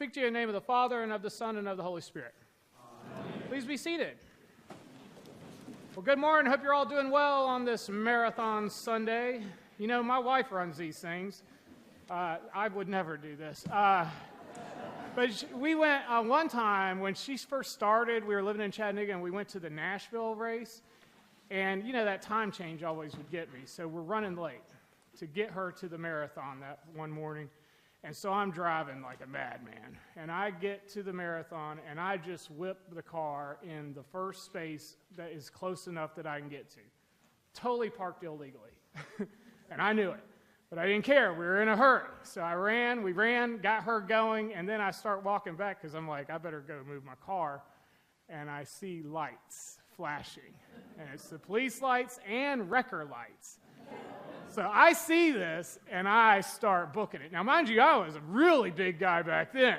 Speak to you in the name of the Father, and of the Son, and of the Holy Spirit. Amen. Please be seated. Well, good morning. Hope you're all doing well on this Marathon Sunday. You know, my wife runs these things. I would never do this. But we went one time when she first started. We were living in Chattanooga, and we went to the Nashville race. And, you know, that time change always would get me. So we're running late to get her to the marathon that one morning. And so I'm driving like a madman. And I get to the marathon, and I just whip the car in the first space that is close enough that I can get to. Totally parked illegally. And I knew it. But I didn't care. We were in a hurry. So we ran, got her going, and then I start walking back because I'm like, I better go move my car. And I see lights flashing. And it's the police lights and wrecker lights. So I see this, and I start booking it. Now, mind you, I was a really big guy back then.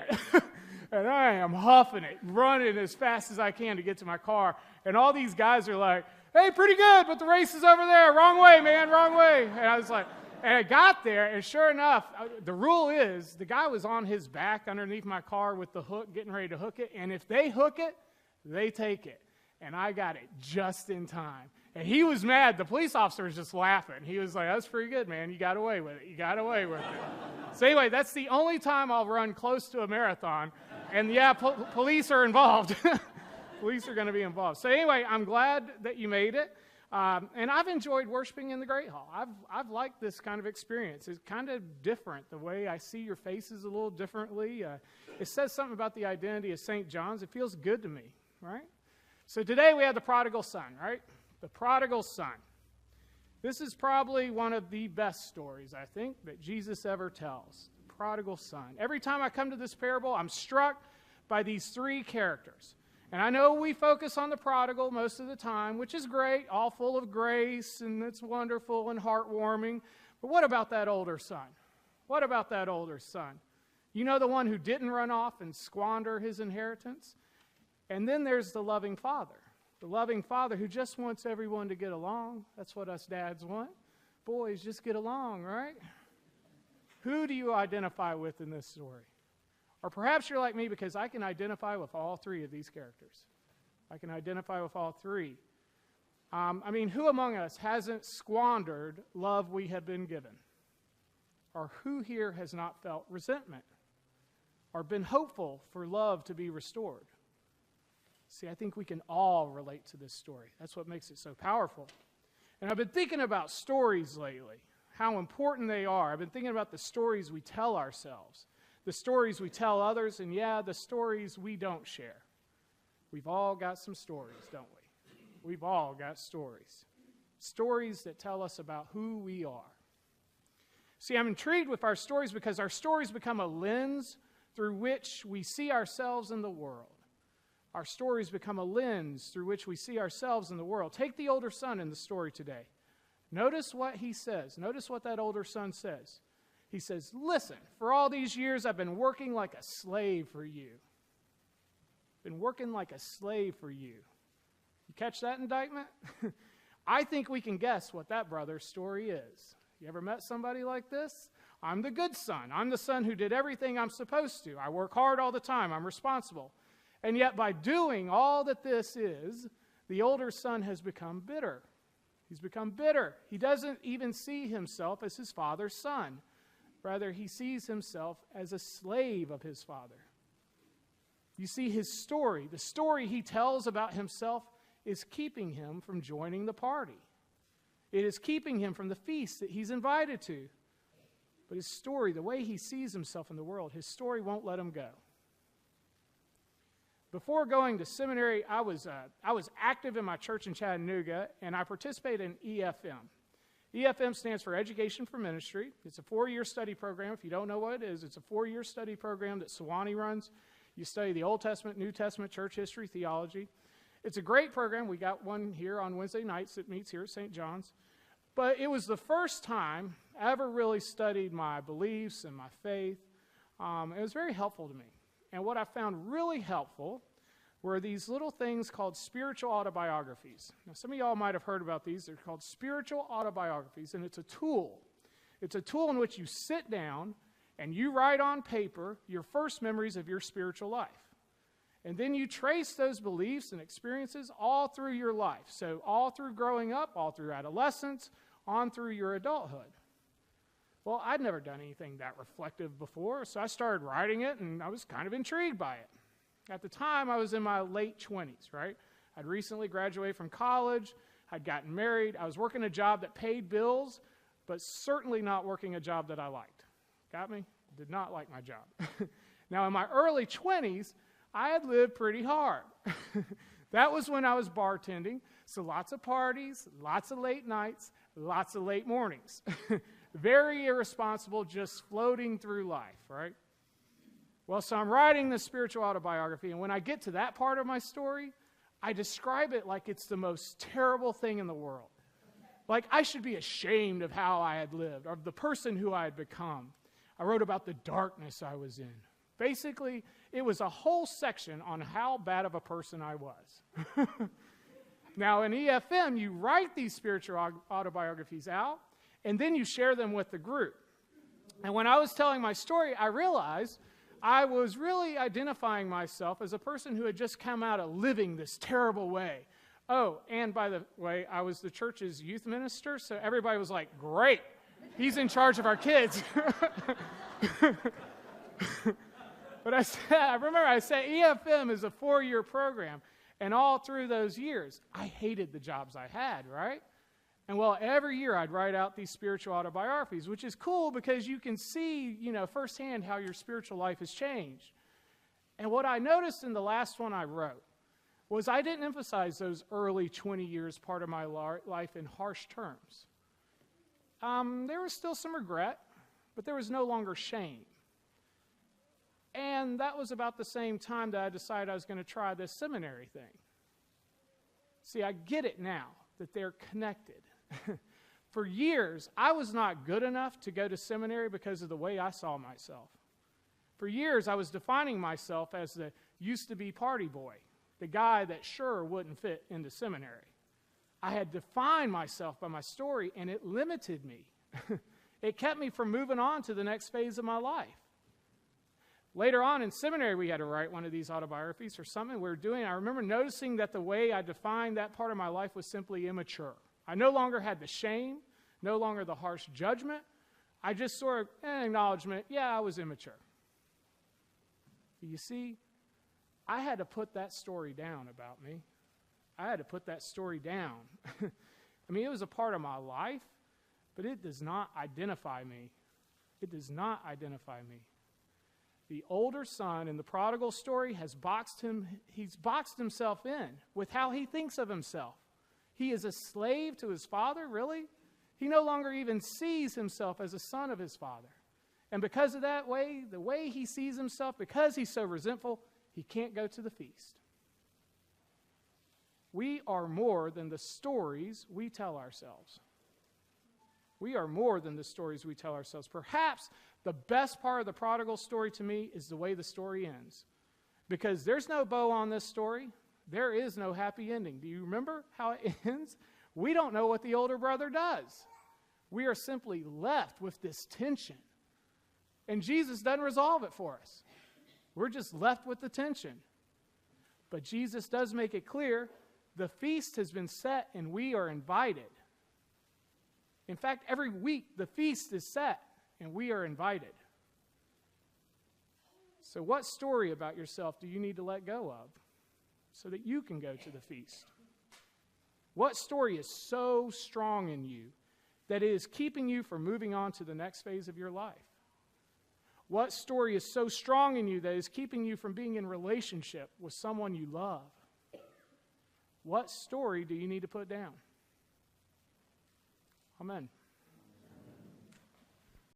And I am huffing it, running as fast as I can to get to my car. And all these guys are like, hey, pretty good, but the race is over there. Wrong way, man, wrong way. And I was like, and I got there, and sure enough, the rule is the guy was on his back underneath my car with the hook, getting ready to hook it. And if they hook it, they take it. And I got it just in time. And he was mad. The police officer was just laughing. He was like, that's pretty good, man. You got away with it. You got away with it. So anyway, that's the only time I'll run close to a marathon. And yeah, police are involved. Police are going to be involved. So anyway, I'm glad that you made it. And I've enjoyed worshiping in the Great Hall. I've liked this kind of experience. It's kind of different. The way I see your faces a little differently. It says something about the identity of St. John's. It feels good to me, right? So today we have the prodigal son, right? The prodigal son. This is probably one of the best stories, I think, that Jesus ever tells. The prodigal son. Every time I come to this parable, I'm struck by these three characters. And I know we focus on the prodigal most of the time, which is great, all full of grace, and it's wonderful and heartwarming. But what about that older son? What about that older son? You know, the one who didn't run off and squander his inheritance? And then there's the loving father. The loving father who just wants everyone to get along. That's what us dads want. Boys, just get along, right? Who do you identify with in this story? Or perhaps you're like me because I can identify with all three of these characters. I can identify with all three. Who among us hasn't squandered love we have been given? Or who here has not felt resentment? Or been hopeful for love to be restored? See, I think we can all relate to this story. That's what makes it so powerful. And I've been thinking about stories lately, how important they are. I've been thinking about the stories we tell ourselves, the stories we tell others, and the stories we don't share. We've all got some stories, don't we? We've all got stories. Stories that tell us about who we are. See, I'm intrigued with our stories because our stories become a lens through which we see ourselves in the world. Our stories become a lens through which we see ourselves in the world. Take the older son in the story today. Notice what he says. Notice what that older son says. He says, listen, for all these years I've been working like a slave for you. Been working like a slave for you. You catch that indictment? I think we can guess what that brother's story is. You ever met somebody like this? I'm the good son. I'm the son who did everything I'm supposed to. I work hard all the time. I'm responsible. And yet by doing all that this is, the older son has become bitter. He's become bitter. He doesn't even see himself as his father's son. Rather, he sees himself as a slave of his father. You see, his story, the story he tells about himself, is keeping him from joining the party. It is keeping him from the feast that he's invited to. But his story, the way he sees himself in the world, his story won't let him go. Before going to seminary, I was active in my church in Chattanooga, and I participated in EFM. EFM stands for Education for Ministry. It's a 4-year study program. If you don't know what it is, it's a 4-year study program that Sewanee runs. You study the Old Testament, New Testament, church history, theology. It's a great program. We got one here on Wednesday nights that meets here at St. John's. But it was the first time I ever really studied my beliefs and my faith. It was very helpful to me. And what I found really helpful were these little things called spiritual autobiographies. Now, some of y'all might have heard about these. They're called spiritual autobiographies, and it's a tool. It's a tool in which you sit down and you write on paper your first memories of your spiritual life. And then you trace those beliefs and experiences all through your life. So all through growing up, all through adolescence, on through your adulthood. Well, I'd never done anything that reflective before, so I started writing it, and I was kind of intrigued by it. At the time, I was in my late 20s, right? I'd recently graduated from college. I'd gotten married. I was working a job that paid bills, but certainly not working a job that I liked. Got me? Did not like my job. Now, in my early 20s, I had lived pretty hard. That was when I was bartending, so lots of parties, lots of late nights, lots of late mornings. Very irresponsible, just floating through life, right? Well, so I'm writing this spiritual autobiography, and when I get to that part of my story, I describe it like it's the most terrible thing in the world. Like I should be ashamed of how I had lived, or of the person who I had become. I wrote about the darkness I was in. Basically, it was a whole section on how bad of a person I was. Now, in EFM, you write these spiritual autobiographies out, and then you share them with the group. And when I was telling my story, I realized I was really identifying myself as a person who had just come out of living this terrible way. Oh, and by the way, I was the church's youth minister, so everybody was like, great, he's in charge of our kids. But I remember I said EFM is a 4-year program, and all through those years, I hated the jobs I had, right? And well, every year I'd write out these spiritual autobiographies, which is cool because you can see, firsthand how your spiritual life has changed. And what I noticed in the last one I wrote was I didn't emphasize those early 20 years part of my life in harsh terms. There was still some regret, but there was no longer shame. And that was about the same time that I decided I was going to try this seminary thing. See, I get it now that they're connected. For years, I was not good enough to go to seminary because of the way I saw myself. For years, I was defining myself as the used-to-be party boy, the guy that sure wouldn't fit into seminary. I had defined myself by my story, and it limited me. It kept me from moving on to the next phase of my life. Later on in seminary, we had to write one of these autobiographies or something we were doing. I remember noticing that the way I defined that part of my life was simply immature. I no longer had the shame, no longer the harsh judgment. I just sort of acknowledgement, I was immature. You see, I had to put that story down about me. I had to put that story down. I mean, it was a part of my life, but it does not identify me. It does not identify me. The older son in the prodigal story he's boxed himself in with how he thinks of himself. He is a slave to his father, really? He no longer even sees himself as a son of his father. And because of that way, the way he sees himself, because he's so resentful, he can't go to the feast. We are more than the stories we tell ourselves. We are more than the stories we tell ourselves. Perhaps the best part of the prodigal story to me is the way the story ends. Because there's no bow on this story. There is no happy ending. Do you remember how it ends? We don't know what the older brother does. We are simply left with this tension. And Jesus doesn't resolve it for us. We're just left with the tension. But Jesus does make it clear the feast has been set and we are invited. In fact, every week the feast is set and we are invited. So what story about yourself do you need to let go of so that you can go to the feast? What story is so strong in you that it is keeping you from moving on to the next phase of your life? What story is so strong in you that is keeping you from being in relationship with someone you love? What story do you need to put down? Amen.